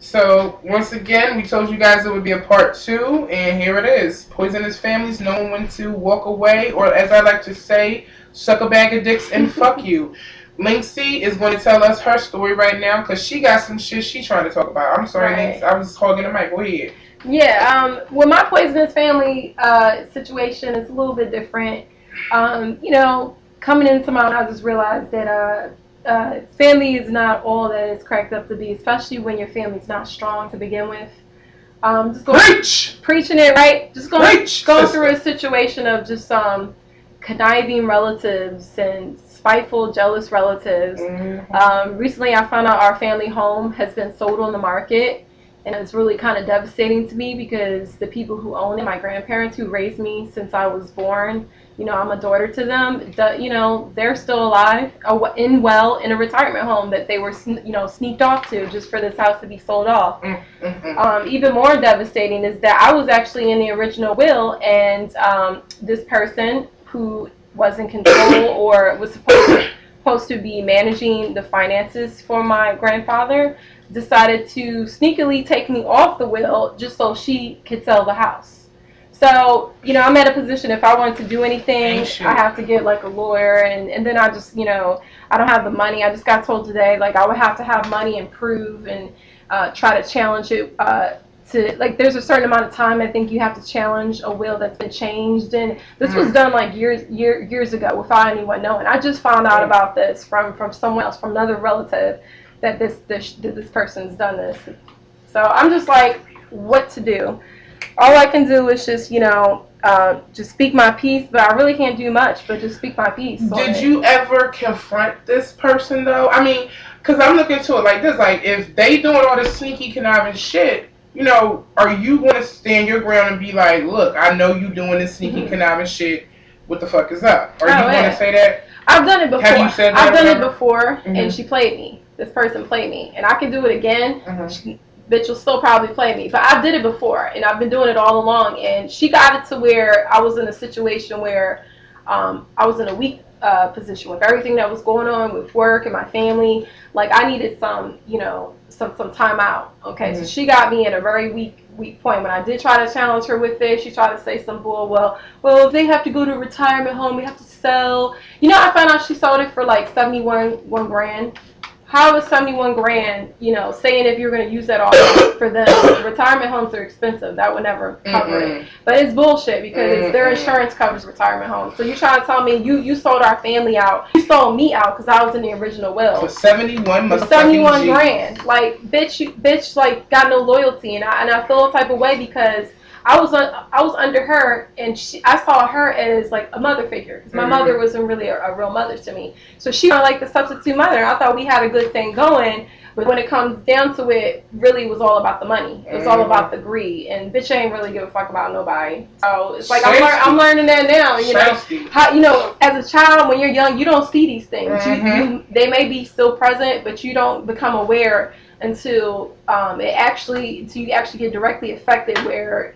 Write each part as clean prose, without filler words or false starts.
So once again, we told you guys it would be a part 2, and here it is. Poisonous families, knowing when to walk away, or as I like to say, suck a bag of dicks and fuck you. Linksy is going to tell us her story right now because she got some shit she trying to talk about. I'm sorry, Links. Right. I was hogging the mic. Go ahead. Yeah. With my poisonous family situation, it's a little bit different. Coming into mine, I just realized that family is not all that it's cracked up to be, especially when your family's not strong to begin with. Just going Preach! preaching it, right? Just Preach, going sister. through a situation of just conniving relatives and spiteful, jealous relatives. Recently, I found out our family home has been sold on the market, and it's really kind of devastating to me because the people who own it, my grandparents who raised me since I was born, I'm a daughter to them. They're still alive, in a retirement home that they were, sneaked off to just for this house to be sold off. Even more devastating is that I was actually in the original will, and this person who was in control or was supposed to be managing the finances for my grandfather decided to sneakily take me off the will just so she could sell the house. So, I'm at a position if I want to do anything, I have to get like a lawyer, and then I just, I don't have the money. I just got told today, like, I would have to have money and prove and try to challenge it to, like, there's a certain amount of time I think you have to challenge a will that's been changed, and this was done like years ago without anyone knowing. I just found out about this from someone else, from another relative, that this person's done this. So I'm just like, what to do? All I can do is just speak my piece, but I really can't do much but just speak my piece. Did you ever confront this person though? I mean, because I'm looking to it like this: like, if they doing all this sneaky conniving shit, are you going to stand your ground and be like, look, I know you doing this sneaky conniving shit. What the fuck is up? Are you going to say that? I've done it before. Have you said that? I've done it before, and she played me. This person played me, and I can do it again. Bitch will still probably play me, but I did it before, and I've been doing it all along. And she got it to where I was in a situation where I was in a weak position with everything that was going on with work and my family. Like, I needed some time out. Okay, so she got me in a very weak point. When I did try to challenge her with this, she tried to say some bull. Well, if they have to go to a retirement home, we have to sell. I found out she sold it for like 71 grand. How is 71 grand, saying if you're going to use that all for them? Retirement homes are expensive. That would never cover it. But it's bullshit because their insurance covers retirement homes. So you're trying to tell me you sold our family out. You sold me out because I was in the original will. For 71 grand. Like, bitch, like, got no loyalty. And I feel a type of way because I was under her, and I saw her as like a mother figure because my mother wasn't really a real mother to me. So she was like the substitute mother. I thought we had a good thing going, but when it comes down to it, really was all about the money. It was all about the greed, and bitch ain't really give a fuck about nobody. So it's like I'm learning that now. How as a child when you're young, you don't see these things. They may be still present, but you don't become aware until you actually get directly affected where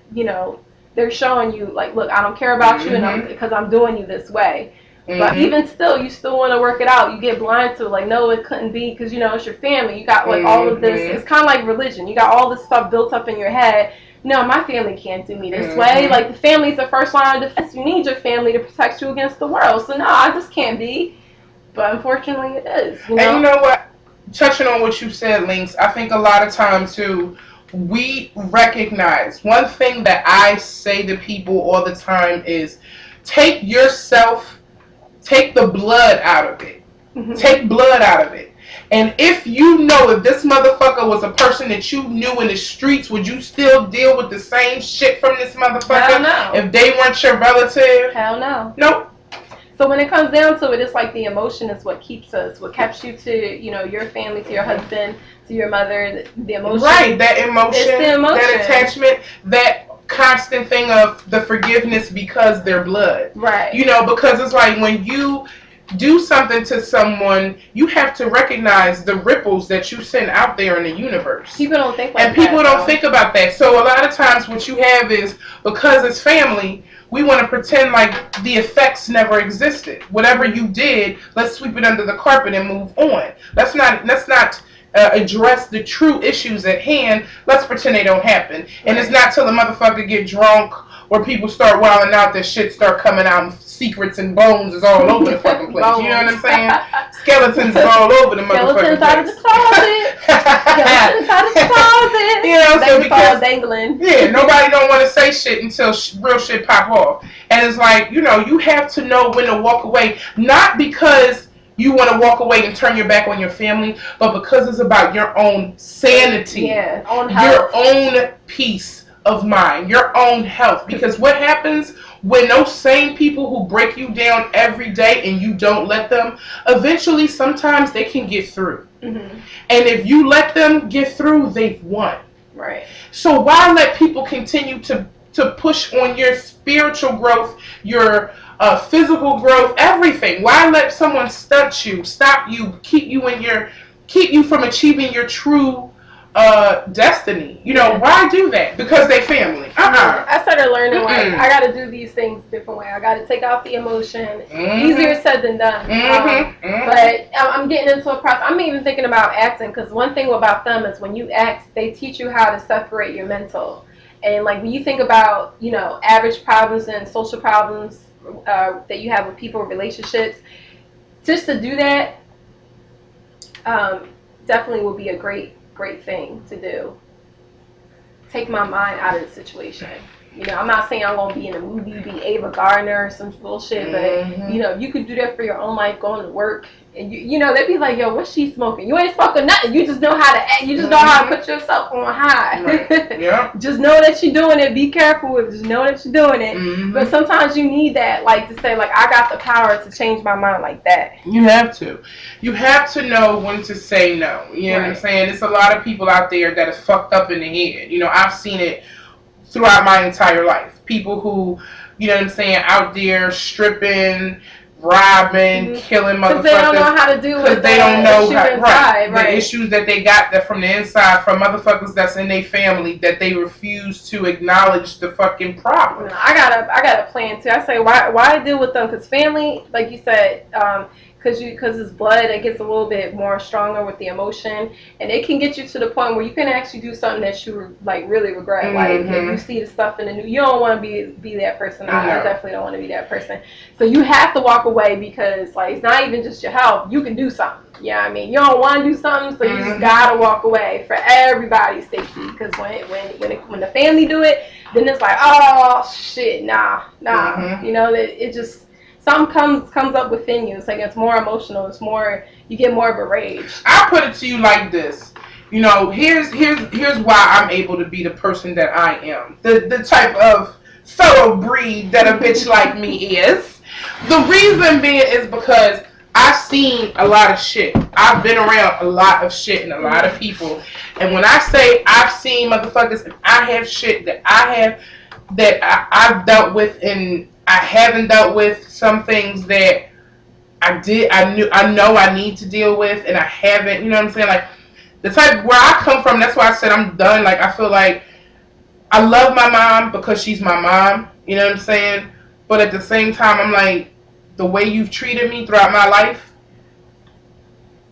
they're showing you like, look, I don't care about you and because I'm doing you this way. But even still, you still want to work it out. You get blind to it, like, no, it couldn't be because it's your family. You got like all of this. It's kind of like religion. You got all this stuff built up in your head. No, my family can't do me this way. Like, the family's the first line of defense. You need your family to protect you against the world. So no, I just can't be. But unfortunately, it is. And you know what? Touching on what you said, Links, I think a lot of times too, we recognize one thing that I say to people all the time is take the blood out of it. Take blood out of it. And if if this motherfucker was a person that you knew in the streets, would you still deal with the same shit from this motherfucker? Hell no. If they weren't your relative? Hell no. Nope. So when it comes down to it, it's like the emotion is what keeps us, what keeps you to, your family, to your husband, to your mother, the emotion. Right, that emotion, it's the emotion, that attachment, that constant thing of the forgiveness because they're blood. Right. Because it's like when you do something to someone, you have to recognize the ripples that you send out there in the universe. People don't think like that. And people don't think about that. So a lot of times what you have is, because it's family, we want to pretend like the effects never existed. Whatever you did, let's sweep it under the carpet and move on. Let's not address the true issues at hand, let's pretend they don't happen. And it's not till the motherfucker get drunk or people start wilding out that shit start coming out and secrets and bones is all over the fucking place. You know what I'm saying? Skeletons is all over the motherfucking place. Skeletons out of the closet. Skeletons out of the closet. You know, so because dangling. Yeah, nobody don't want to say shit until real shit pop off. And it's like, you know, you have to know when to walk away, not because you want to walk away and turn your back on your family, but because it's about your own sanity, own health. your own peace of mind, your own health. Because what happens when those same people who break you down every day and you don't let them, eventually sometimes they can get through. Mm-hmm. And if you let them get through, they've won. Right. So why let people continue to push on your spiritual growth, your physical growth, everything? Why let someone stunt you, stop you, keep you from achieving your true destiny? You know, why do that? Because they family. I started learning like I got to do these things a different way. I got to take out the emotion. Easier said than done. But I'm getting into a process. I'm even thinking about acting, because one thing about them is when you act, they teach you how to separate your mental. And like when you think about, you know, average problems and social problems that you have with people, relationships, just to do that definitely will be a great thing to do. Take my mind out of the situation. You know, I'm not saying I'm going to be in a movie, be Ava Gardner or some bullshit, but, you know, you could do that for your own life, going to work, and, you know, they'd be like, yo, what's she smoking? You ain't smoking nothing. You just know how to act. You just know how to put yourself on high. Right. Yeah. Just know that you're doing it. Be careful with it. Just know that you're doing it. But sometimes you need that, like, to say, like, I got the power to change my mind like that. You have to. You have to know when to say no. You know what I'm saying? There's a lot of people out there that is fucked up in the head. You know, I've seen it throughout my entire life. People who, you know what I'm saying, out there stripping, robbing, killing motherfuckers. Because they don't know how to do it. They don't know the issues that they got that from the inside from motherfuckers that's in their family that they refuse to acknowledge the fucking problem. I got a plan too. I say why deal with them? Because family, like you said, because it's blood, it gets a little bit more stronger with the emotion, and it can get you to the point where you can actually do something that you like really regret. Like if you see the stuff in the news, you don't want to be that person. I definitely don't want to be that person. So you have to walk away, because like it's not even just your health. You can do something. Yeah, I mean, you don't want to do something, so you just gotta walk away for everybody's safety. Because when the family do it, then it's like, oh shit, nah. You know, it just. Something comes up within you. It's like it's more emotional. It's more, you get more of a rage. I'll put it to you like this. You know, here's why I'm able to be the person that I am. The type of fellow breed that a bitch like me is. The reason being is because I've seen a lot of shit. I've been around a lot of shit and a lot of people. And when I say I've seen motherfuckers and I have shit that I've dealt with and I haven't dealt with, some things that I know I need to deal with and I haven't, you know what I'm saying? Like the type where I come from, that's why I said I'm done. Like I feel like I love my mom because she's my mom, you know what I'm saying? But at the same time, I'm like, the way you've treated me throughout my life,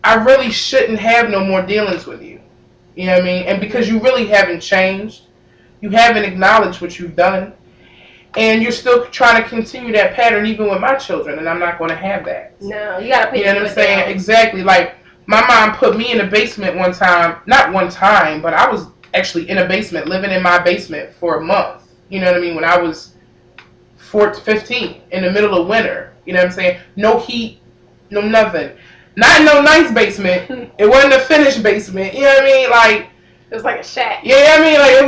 I really shouldn't have no more dealings with you. You know what I mean? And because you really haven't changed, you haven't acknowledged what you've done. And you're still trying to continue that pattern even with my children, and I'm not going to have that. No, you got to put You know what I'm saying? Down. Exactly. Like, my mom put me in the basement one time. Not one time, but I was actually in a basement, living in my basement for a month. You know what I mean? When I was 15, in the middle of winter. You know what I'm saying? No heat, no nothing. Not in no nice basement. It wasn't a finished basement. You know what I mean? Like, it was like a shack. Yeah, I mean, like, it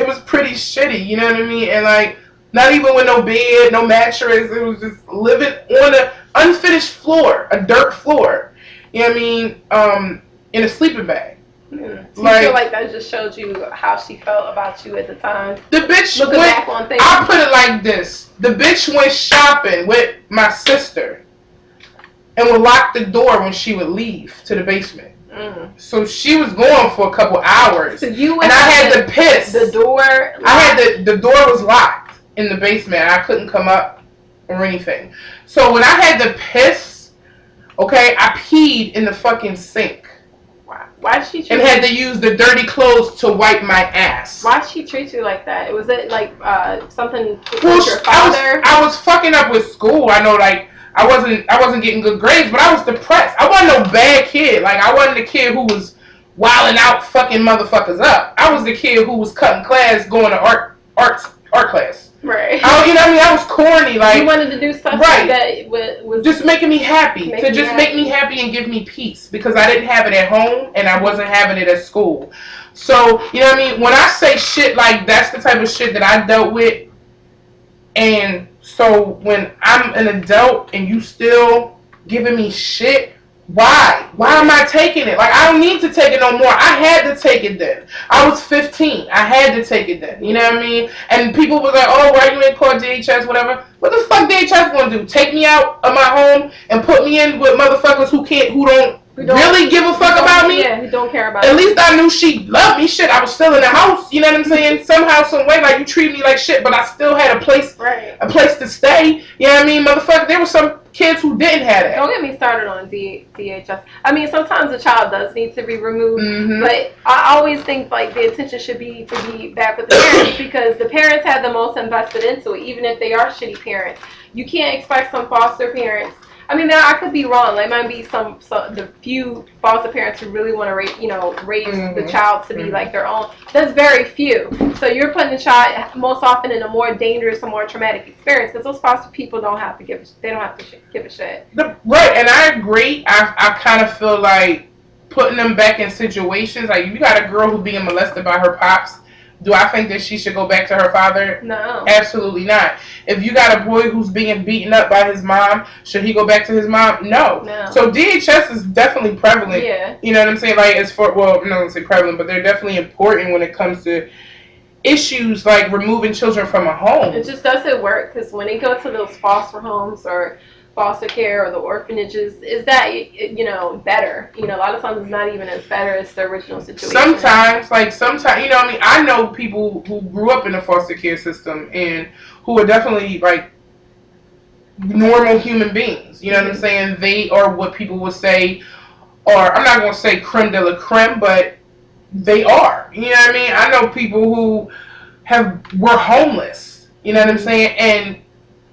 was pretty shitty. You know what I mean? And, like, not even with no bed, no mattress. It was just living on an unfinished floor, a dirt floor. You know what I mean? In a sleeping bag. Yeah. So you feel like that just showed you how she felt about you at the time? The bitch Looking back on things. I'll put it like this. The bitch went shopping with my sister and would lock the door when she would leave to the basement. So she was going for a couple hours. So you went, and I had to piss. The door locked? The door was locked in the basement. I couldn't come up or anything. So when I had to piss, okay, I peed in the fucking sink. Why'd she treat and had to use the dirty clothes to wipe my ass. Why'd she treat you like that? Was it like something with Well, your father? I was fucking up with school. I know, like I wasn't getting good grades, but I was depressed. I wasn't no bad kid. Like I wasn't the kid who was wilding out, fucking motherfuckers up. I was the kid who was cutting class, going to art class. Right. You know what I mean? I was corny. Like you wanted to do stuff right. that was just making me happy. Make me happy and give me peace, because I didn't have it at home and I wasn't having it at school. So, you know what I mean? When I say shit like that's the type of shit that I dealt with, and so when I'm an adult and you still giving me shit, why? Why am I taking it? Like, I don't need to take it no more. I had to take it then. I was 15. I had to take it then. You know what I mean? And people were like, oh, why you ain't called DHS, whatever. What the fuck DHS gonna do? Take me out of my home and put me in with motherfuckers who don't really give a fuck about me? Yeah, who don't care about At least I knew she loved me. Shit, I was still in the house. You know what I'm saying? Somehow, some way, like, you treat me like shit, but I still had a place to stay. You know what I mean? Motherfucker, there were some kids who didn't have that. Don't get me started on DHS. I mean, sometimes a child does need to be removed, but I always think, like, the attention should be to be back with the parents, because the parents have the most invested into it, even if they are shitty parents. You can't expect some foster parents. I mean, I could be wrong. There might be the few foster parents who really want to raise the child to be like their own. That's very few. So you're putting the child most often in a more dangerous, a more traumatic experience, because those foster people don't have to give a shit. Right, and I agree. I kind of feel like putting them back in situations like, you got a girl who's being molested by her pops. Do I think that she should go back to her father? No. Absolutely not. If you got a boy who's being beaten up by his mom, should he go back to his mom? No. So DHS is definitely prevalent. Yeah. You know what I'm saying? Like, I'm not going to say prevalent, but they're definitely important when it comes to issues like removing children from a home. It just doesn't work, because when they go to those foster homes or foster care or the orphanages, is that, better? A lot of times it's not even as better as the original situation. Sometimes, you know what I mean? I know people who grew up in the foster care system and who are definitely, like, normal human beings. You know what I'm saying? They are what people would say, or I'm not going to say creme de la creme, but they are. You know what I mean? I know people who were homeless, you know what I'm saying, and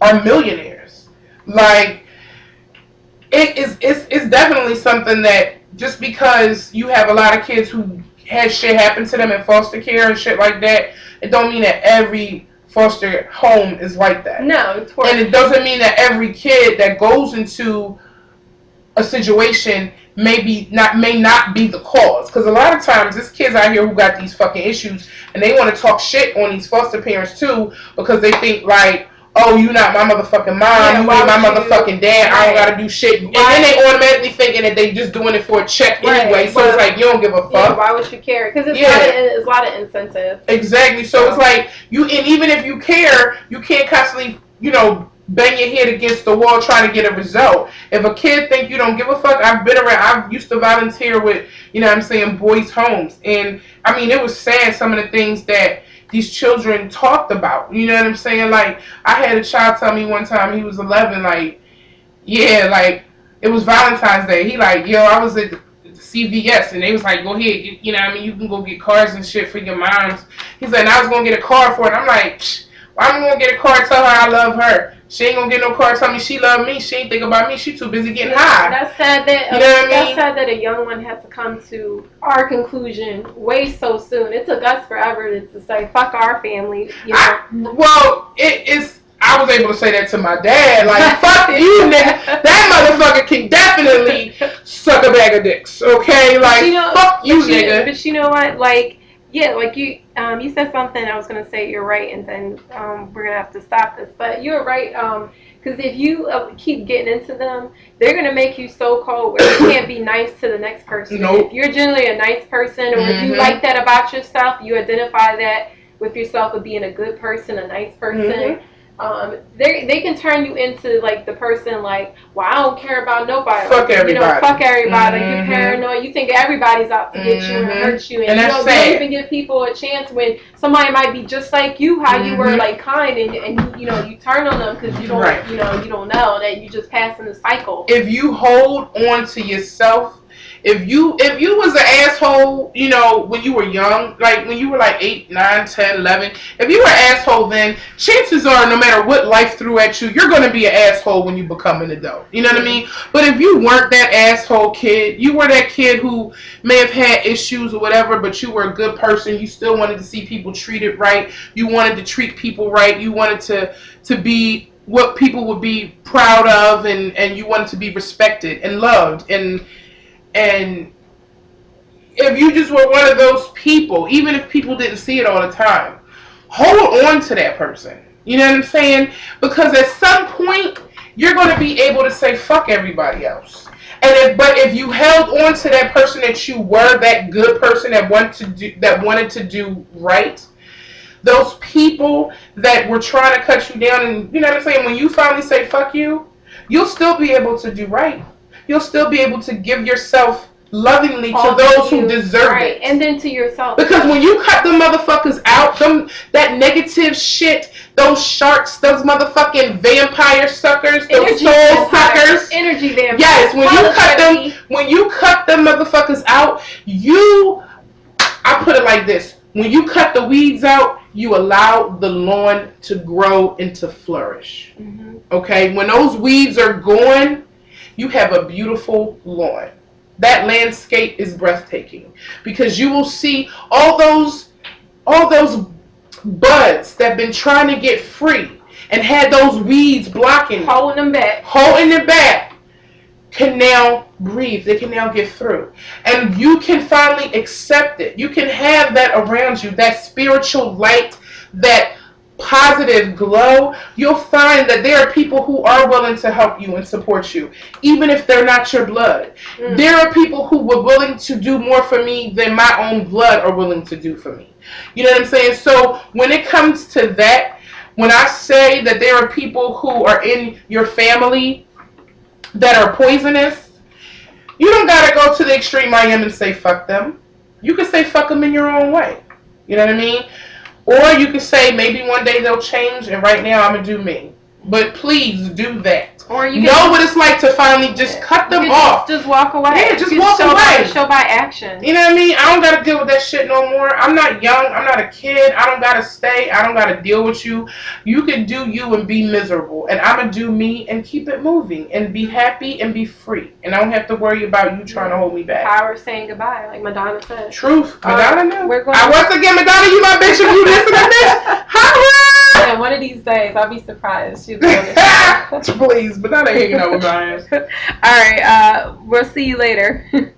are millionaires. Like, it's definitely something that, just because you have a lot of kids who had shit happen to them in foster care and shit like that, it don't mean that every foster home is like that. No, it's horrible. And it doesn't mean that every kid that goes into a situation may not be the cause. Because a lot of times there's kids out here who got these fucking issues and they want to talk shit on these foster parents too, because they think like, oh, you not my motherfucking mom, you ain't my motherfucking dad, I don't gotta do shit. And then they automatically thinking that they just doing it for a check anyway, so it's like, you don't give a fuck. Yeah, why would you care? Because it's a lot of incentive. Exactly, so it's like, and even if you care, you can't constantly, bang your head against the wall trying to get a result. If a kid think you don't give a fuck, I used to volunteer with, boys' homes, and I mean, it was sad, some of the things that these children talked about. You know what I'm saying? Like, I had a child tell me one time, he was 11, like, yeah, like, it was Valentine's Day. He like, yo, I was at the CVS, and they was like, go ahead, you can go get cars and shit for your moms. He's like, and I was going to get a car for it. I'm like, why am I going to get a car, tell her I love her? She ain't gonna get no car, tell me she love me. She ain't think about me. She too busy getting high. That's sad that That's sad that a young one had to come to our conclusion way so soon. It took us forever to say fuck our family. I was able to say that to my dad. Like, fuck you, nigga. That motherfucker can definitely suck a bag of dicks. Okay, like, fuck you, nigga. But you know what? Like. Yeah, like you said something, I was going to say you're right, and then we're going to have to stop this. But you're right, because if you keep getting into them, they're going to make you so cold where you can't be nice to the next person. Nope. If you're generally a nice person, or if you like that about yourself, you identify that with yourself of being a good person, a nice person. They can turn you into like the person like, well, I don't care about nobody. Fuck everybody. Fuck everybody. You're paranoid. You think everybody's out to get you and hurt you, and you don't even give people a chance when somebody might be just like you, how you were like kind, and you turn on them because you don't you don't know that you just passing the cycle. If you hold on to yourself If you was an asshole, you know, when you were young, like when you were like 8, 9, 10, 11, if you were an asshole then, chances are no matter what life threw at you, you're going to be an asshole when you become an adult. You know what I mean? But if you weren't that asshole kid, you were that kid who may have had issues or whatever, but you were a good person, you still wanted to see people treated right, you wanted to treat people right, you wanted to be what people would be proud of, and you wanted to be respected and loved, and if you just were one of those people, even if people didn't see it all the time, hold on to that person. You know what I'm saying? Because at some point, you're going to be able to say, fuck everybody else. But if you held on to that person that you were, that good person that wanted to do right, those people that were trying to cut you down, and you know what I'm saying, when you finally say fuck you, you'll still be able to do right. You'll still be able to give yourself lovingly to those who deserve it. And then to yourself. Because when you cut them motherfuckers out, that negative shit, those sharks, those motherfucking vampire suckers, those soul suckers. Energy vampires. Yes, when you cut them motherfuckers out, I put it like this. When you cut the weeds out, you allow the lawn to grow and to flourish. Mm-hmm. Okay? When those weeds are gone, you have a beautiful lawn. That landscape is breathtaking because you will see all those buds that have been trying to get free and had those weeds blocking, holding them back, can now breathe. They can now get through. And you can finally accept it. You can have that around you, that spiritual light, that positive glow. You'll find that there are people who are willing to help you and support you, even if they're not your blood. There are people who were willing to do more for me than my own blood are willing to do for me. You know what I'm saying? So when it comes to that, when I say that there are people who are in your family that are poisonous, you don't gotta go to the extreme I am and say fuck them. You can say fuck them in your own way. You know what I mean? Or you can say maybe one day they'll change and right now I'm going to do me. But please do that. Or you know what it's like to finally just cut them off. Just walk away. Yeah, just walk away. Show by action. You know what I mean? I don't got to deal with that shit no more. I'm not young. I'm not a kid. I don't got to stay. I don't got to deal with you. You can do you and be miserable. And I'm going to do me and keep it moving and be happy and be free. And I don't have to worry about you trying to hold me back. Power of saying goodbye, like Madonna said. Truth. Madonna knew. Once again, Madonna, you my bitch if you listen to this. Yeah, one of these days, I'll be surprised. She'll be on the show. Please, but not hanging out with Brian. All right, we'll see you later.